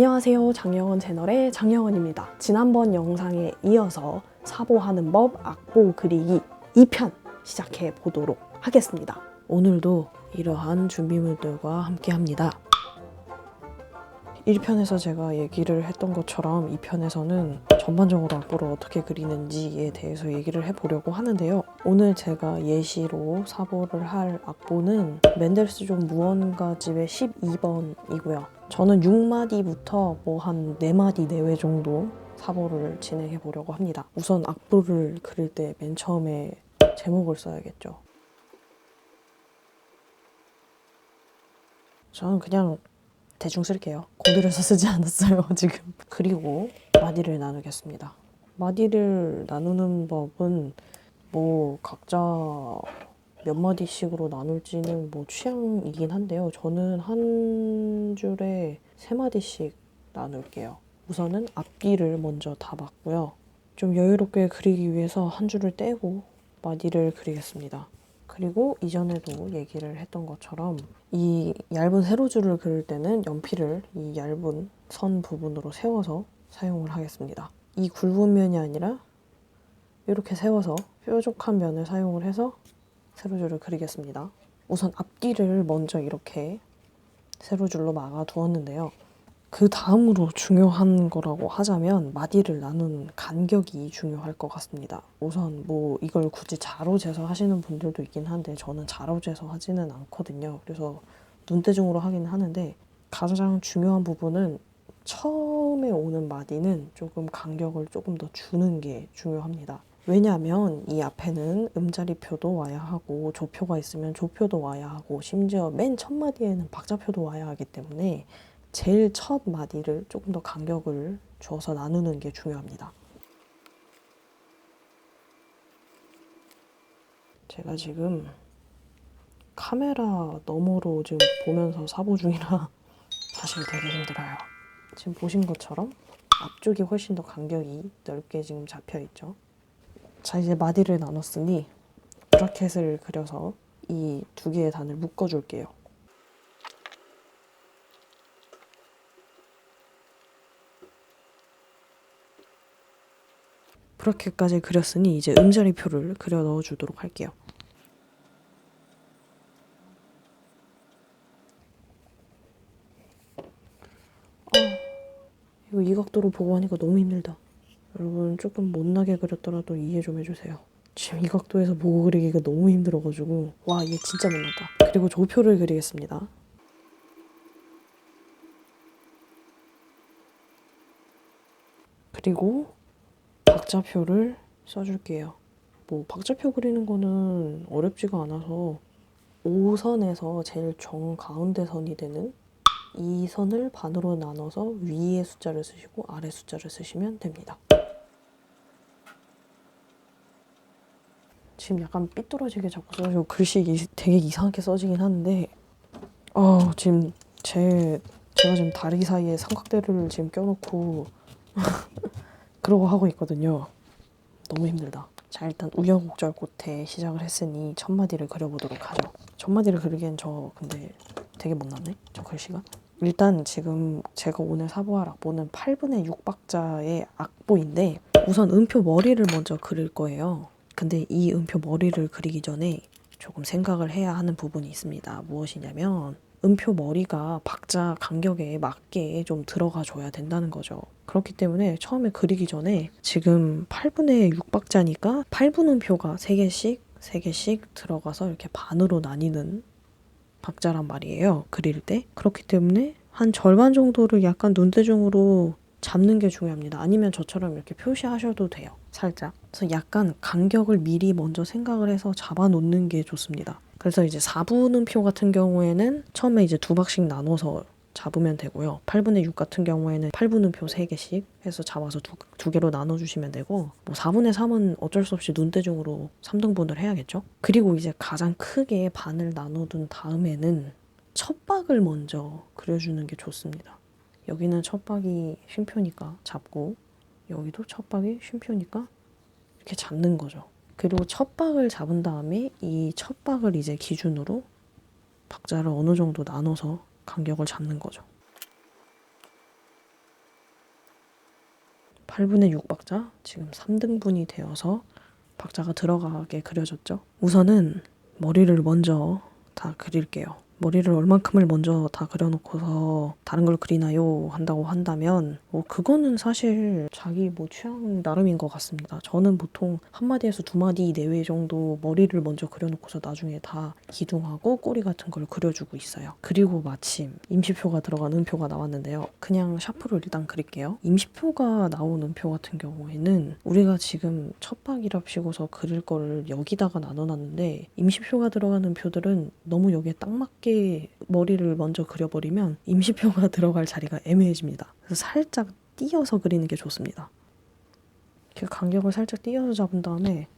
안녕하세요. 장영은 채널의 장영은입니다. 지난번 영상에 이어서 사보하는 법 악보 그리기 2편 시작해 보도록 하겠습니다. 오늘도 이러한 준비물들과 함께 합니다. 1편에서 제가 얘기를 했던 것처럼 2편에서는 전반적으로 악보를 어떻게 그리는지에 대해서 얘기를 해보려고 하는데요. 오늘 제가 예시로 사보를 할 악보는 맨델스존 무언가집의 12번이고요. 저는 6마디부터 뭐 한 4마디 내외 정도 사보를 진행해 보려고 합니다. 우선 악보를 그릴 때 맨 처음에 제목을 써야겠죠. 저는 그냥 대충 쓸게요. 고들여서 쓰지 않았어요, 지금. 그리고 마디를 나누겠습니다. 마디를 나누는 법은 뭐 각자 몇 마디씩으로 나눌지는 뭐 취향이긴 한데요. 저는 한 줄에 3마디씩 나눌게요. 우선은 앞뒤를 먼저 다 봤고요. 좀 여유롭게 그리기 위해서 한 줄을 떼고 마디를 그리겠습니다. 그리고 이전에도 얘기를 했던 것처럼 이 얇은 세로줄을 그릴 때는 연필을 이 얇은 선 부분으로 세워서 사용을 하겠습니다. 이 굵은 면이 아니라 이렇게 세워서 뾰족한 면을 사용을 해서 세로줄을 그리겠습니다. 우선 앞뒤를 먼저 이렇게 세로줄로 막아 두었는데요. 그 다음으로 중요한 거라고 하자면 마디를 나누는 간격이 중요할 것 같습니다. 우선 뭐 이걸 굳이 자로 재서 하시는 분들도 있긴 한데 저는 자로 재서 하지는 않거든요. 그래서 눈대중으로 하긴 하는데 가장 중요한 부분은 처음에 오는 마디는 조금 간격을 조금 더 주는 게 중요합니다. 왜냐하면 이 앞에는 음자리표도 와야 하고 조표가 있으면 조표도 와야 하고 심지어 맨 첫 마디에는 박자표도 와야 하기 때문에 제일 첫 마디를 조금 더 간격을 주어서 나누는 게 중요합니다. 제가 지금 카메라 너머로 지금 보면서 사보 중이라 사실 되게 힘들어요. 지금 보신 것처럼 앞쪽이 훨씬 더 간격이 넓게 지금 잡혀 있죠. 자, 이제 마디를 나눴으니 브라켓을 그려서 이 두 개의 단을 묶어줄게요. 브라켓까지 그렸으니 이제 음자리표를 그려 넣어주도록 할게요. 이거 이 각도로 보고 하니까 너무 힘들다. 여러분 조금 못나게 그렸더라도 이해 좀 해주세요. 지금 이 각도에서 보고 그리기가 너무 힘들어가지고 와, 이게 진짜 못났다. 그리고 조표를 그리겠습니다. 그리고 박자표를 써줄게요. 뭐 박자표 그리는 거는 어렵지가 않아서 5선에서 제일 정가운데 선이 되는 이 선을 반으로 나눠서 위에 숫자를 쓰시고 아래 숫자를 쓰시면 됩니다. 지금 약간 삐뚤어지게 자꾸 써가지고 글씨 되게 이상하게 써지긴 하는데 지금 제가 지금 다리 사이에 삼각대를 지금 껴놓고 그러고 하고 있거든요. 너무 힘들다. 자, 일단 우여곡절 끝에 시작을 했으니 첫 마디를 그려보도록 하죠. 첫 마디를 그리기엔 저 근데 되게 못났네, 저 글씨가. 일단 지금 제가 오늘 사보할 악보는 8분의 6박자의 악보인데 우선 음표 머리를 먼저 그릴 거예요. 근데 이 음표 머리를 그리기 전에 조금 생각을 해야 하는 부분이 있습니다. 무엇이냐면 음표 머리가 박자 간격에 맞게 좀 들어가 줘야 된다는 거죠. 그렇기 때문에 처음에 그리기 전에 지금 8분의 6박자니까 8분 음표가 3개씩 들어가서 이렇게 반으로 나뉘는 박자란 말이에요. 그릴 때. 그렇기 때문에 한 절반 정도를 약간 눈대중으로 잡는 게 중요합니다. 아니면 저처럼 이렇게 표시하셔도 돼요. 살짝. 그래서 약간 간격을 미리 먼저 생각을 해서 잡아놓는 게 좋습니다. 그래서 이제 4분 음표 같은 경우에는 처음에 이제 2박씩 나눠서 잡으면 되고요. 8분의 6 같은 경우에는 8분 음표 3개씩 해서 잡아서 두 개로 나눠주시면 되고 뭐 4분의 3은 어쩔 수 없이 눈대중으로 3등분을 해야겠죠. 그리고 이제 가장 크게 반을 나눠둔 다음에는 첫 박을 먼저 그려주는 게 좋습니다. 여기는 첫 박이 쉼표니까 잡고 여기도 첫 박이 쉼표니까 이렇게 잡는 거죠. 그리고 첫 박을 잡은 다음에 이 첫 박을 이제 기준으로 박자를 어느 정도 나눠서 간격을 잡는 거죠. 8분의 6 박자, 지금 3등분이 되어서 박자가 들어가게 그려졌죠. 우선은 머리를 먼저 다 그릴게요. 머리를 얼만큼을 먼저 다 그려놓고서 다른 걸 그리나요? 한다고 한다면 그거는 사실 자기 취향 나름인 것 같습니다. 저는 보통 한 마디에서 두 마디 내외 정도 머리를 먼저 그려놓고서 나중에 다 기둥하고 꼬리 같은 걸 그려주고 있어요. 그리고 마침 임시표가 들어간 음표가 나왔는데요. 그냥 샤프로 일단 그릴게요. 임시표가 나온 음표 같은 경우에는 우리가 지금 첫박이랍시고서 그릴 거를 여기다가 나눠놨는데 임시표가 들어간 음표들은 너무 여기에 딱 맞게 머리를 먼저 그려버리면 임시표가 들어갈 자리가 애매해집니다. 그래서 살짝 띄어서 그리는 게 좋습니다. 이렇게 간격을 살짝 띄어서 잡은 다음에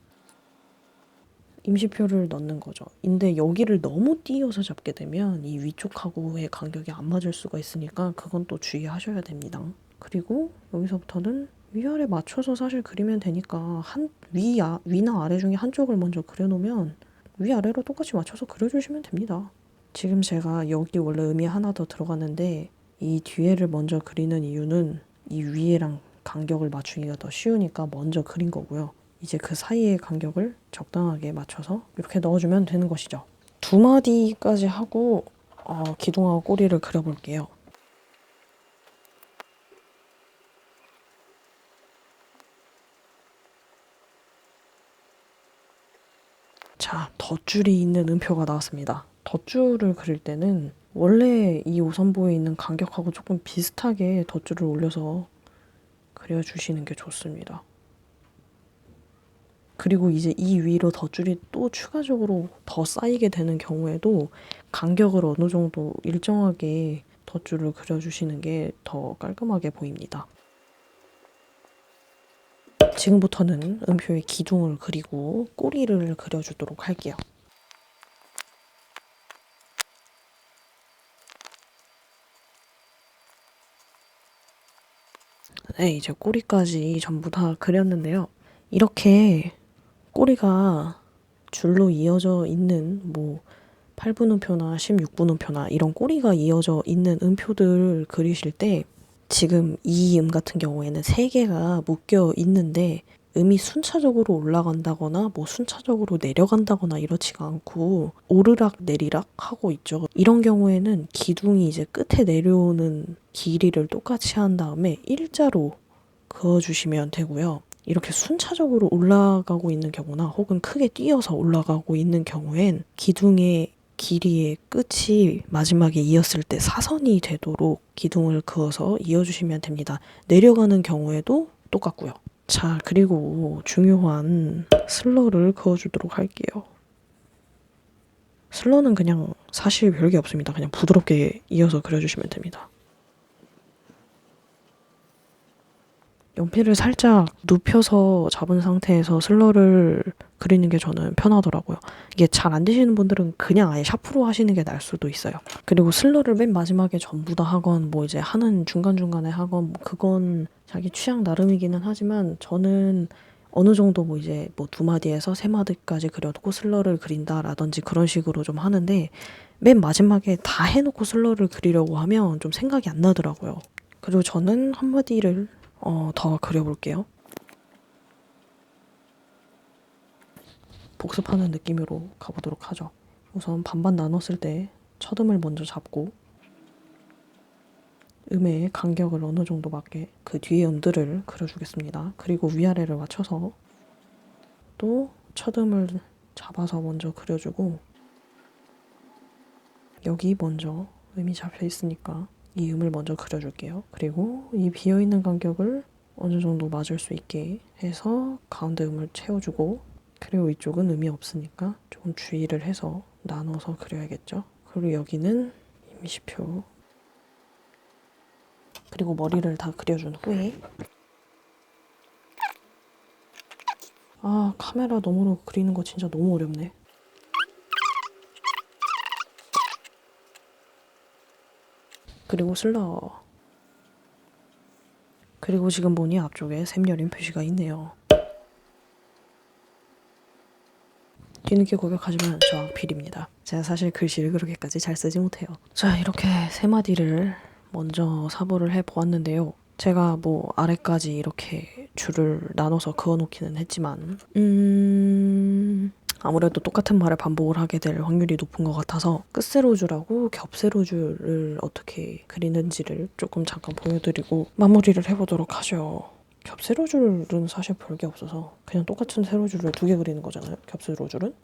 임시표를 넣는 거죠. 근데 여기를 너무 띄어서 잡게 되면 이 위쪽하고의 간격이 안 맞을 수가 있으니까 그건 또 주의하셔야 됩니다. 그리고 여기서부터는 위아래 맞춰서 사실 그리면 되니까 위나 아래 중에 한쪽을 먼저 그려놓으면 위아래로 똑같이 맞춰서 그려주시면 됩니다. 지금 제가 여기 원래 음이 하나 더 들어갔는데 이 뒤에를 먼저 그리는 이유는 이 위에랑 간격을 맞추기가 더 쉬우니까 먼저 그린 거고요. 이제 그 사이의 간격을 적당하게 맞춰서 이렇게 넣어주면 되는 것이죠. 2마디까지 하고 기둥하고 꼬리를 그려볼게요. 자, 덧줄이 있는 음표가 나왔습니다. 덧줄을 그릴 때는 원래 이 오선보에 있는 간격하고 조금 비슷하게 덧줄을 올려서 그려주시는 게 좋습니다. 그리고 이제 이 위로 덧줄이 또 추가적으로 더 쌓이게 되는 경우에도 간격을 어느 정도 일정하게 덧줄을 그려주시는 게 더 깔끔하게 보입니다. 지금부터는 음표의 기둥을 그리고 꼬리를 그려주도록 할게요. 네, 이제 꼬리까지 전부 다 그렸는데요. 이렇게 꼬리가 줄로 이어져 있는 8분음표나 16분음표나 이런 꼬리가 이어져 있는 음표들 그리실 때 지금 이 음 같은 경우에는 3개가 묶여 있는데 음이 순차적으로 올라간다거나 순차적으로 내려간다거나 이렇지가 않고 오르락 내리락 하고 있죠. 이런 경우에는 기둥이 이제 끝에 내려오는 길이를 똑같이 한 다음에 일자로 그어주시면 되고요. 이렇게 순차적으로 올라가고 있는 경우나 혹은 크게 뛰어서 올라가고 있는 경우엔 기둥의 길이의 끝이 마지막에 이었을 때 사선이 되도록 기둥을 그어서 이어주시면 됩니다. 내려가는 경우에도 똑같고요. 자, 그리고 중요한 슬러를 그어주도록 할게요. 슬러는 그냥 사실 별게 없습니다. 그냥 부드럽게 이어서 그려주시면 됩니다. 연필을 살짝 눕혀서 잡은 상태에서 슬러를 그리는 게 저는 편하더라고요. 이게 잘 안 되시는 분들은 그냥 아예 샤프로 하시는 게 나을 수도 있어요. 그리고 슬러를 맨 마지막에 전부 다 하건 이제 하는 중간중간에 하건 그건 자기 취향 나름이기는 하지만 저는 어느 정도 이제 2마디에서 3마디까지 그려놓고 슬러를 그린다라든지 그런 식으로 좀 하는데 맨 마지막에 다 해놓고 슬러를 그리려고 하면 좀 생각이 안 나더라고요. 그리고 저는 한 마디를 더 그려볼게요. 복습하는 느낌으로 가보도록 하죠. 우선 반반 나눴을 때 첫 음을 먼저 잡고 음의 간격을 어느 정도 맞게 그 뒤에 음들을 그려주겠습니다. 그리고 위아래를 맞춰서 또 첫 음을 잡아서 먼저 그려주고 여기 먼저 음이 잡혀 있으니까 이 음을 먼저 그려줄게요. 그리고 이 비어있는 간격을 어느 정도 맞을 수 있게 해서 가운데 음을 채워주고 그리고 이쪽은 음이 없으니까 조금 주의를 해서 나눠서 그려야겠죠. 그리고 여기는 임시표 그리고 머리를 다 그려준 후에 카메라 너머로 그리는 거 진짜 너무 어렵네. 그리고 슬러 그리고 지금 보니 앞쪽에 샘여림 표시가 있네요. 뒤늦게 고백하지만 저 악필입니다. 제가 사실 글씨를 그렇게까지 잘 쓰지 못해요. 자, 이렇게 3마디를 먼저 사보를 해보았는데요. 제가 뭐 아래까지 이렇게 줄을 나눠서 그어놓기는 했지만 아무래도 똑같은 말을 반복을 하게 될 확률이 높은 것 같아서 끝세로줄하고 겹세로줄을 어떻게 그리는지를 조금 잠깐 보여드리고 마무리를 해보도록 하죠. 겹세로줄은 사실 별게 없어서 그냥 똑같은 세로줄을 2개 그리는 거잖아요. 겹세로줄은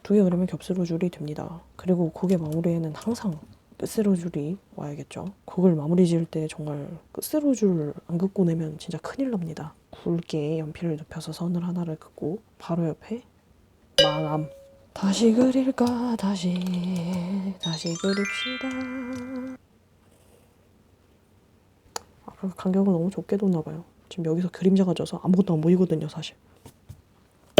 2개 그리면 겹세로줄이 됩니다. 그리고 곡의 마무리에는 항상 끝세로줄이 와야겠죠. 곡을 마무리 지을 때 정말 끝세로줄 안 긋고 내면 진짜 큰일 납니다. 굵게 연필을 눕혀서 선을 하나를 긋고 바로 옆에 마감. 다시 그릴까 다시 그립시다. 간격을 너무 좁게 뒀나 봐요. 지금 여기서 그림자가 져서 아무것도 안 보이거든요, 사실.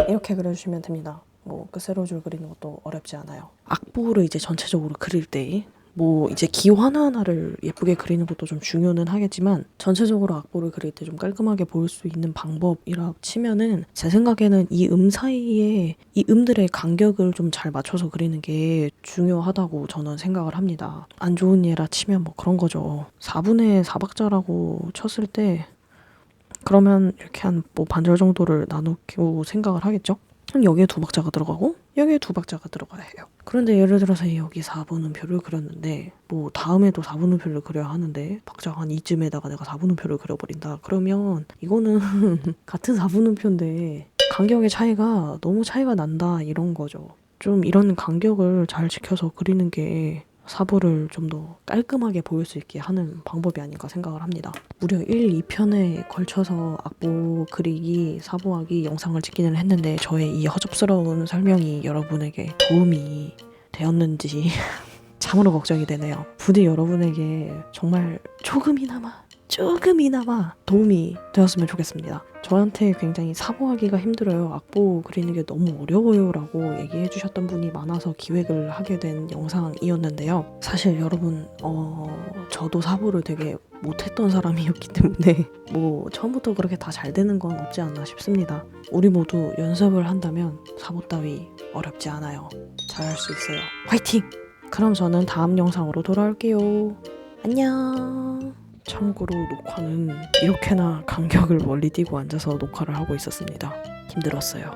이렇게 그려주시면 됩니다. 뭐 끝세로줄 그리는 것도 어렵지 않아요. 악보를 이제 전체적으로 그릴 때 뭐 이제 기 하나하나를 예쁘게 그리는 것도 좀 중요는 하겠지만 전체적으로 악보를 그릴 때 좀 깔끔하게 보일 수 있는 방법이라 치면은 제 생각에는 이 사이에 이 음들의 간격을 좀 잘 맞춰서 그리는 게 중요하다고 저는 생각을 합니다. 안 좋은 예라 치면 뭐 그런 거죠. 4분의 4박자라고 쳤을 때 그러면 이렇게 한 뭐 반절 정도를 나누고 생각을 하겠죠? 그럼 여기에 2박자가 들어가고 여기에 2박자가 들어가야 해요. 그런데 예를 들어서 여기 4분음표를 그렸는데 뭐 다음에도 4분음표를 그려야 하는데 박자 한 이쯤에다가 내가 4분음표를 그려버린다. 그러면 이거는 같은 4분음표인데 간격의 차이가 너무 차이가 난다 이런 거죠. 좀 이런 간격을 잘 지켜서 그리는 게 사보를 좀 더 깔끔하게 보일 수 있게 하는 방법이 아닌가 생각을 합니다. 무려 1, 2편에 걸쳐서 악보 그리기, 사보하기 영상을 찍기는 했는데 저의 이 허접스러운 설명이 여러분에게 도움이 되었는지 참으로 걱정이 되네요. 부디 여러분에게 정말 조금이나마 도움이 되었으면 좋겠습니다. 저한테 굉장히 사보하기가 힘들어요. 악보 그리는 게 너무 어려워요 라고 얘기해 주셨던 분이 많아서 기획을 하게 된 영상이었는데요. 사실 여러분 저도 사보를 되게 못했던 사람이었기 때문에 뭐 처음부터 그렇게 다 잘 되는 건 없지 않나 싶습니다. 우리 모두 연습을 한다면 사보 따위 어렵지 않아요. 잘할 수 있어요. 화이팅! 그럼 저는 다음 영상으로 돌아올게요. 안녕. 참고로 녹화는 이렇게나 간격을 멀리 띄고 앉아서 녹화를 하고 있었습니다. 힘들었어요.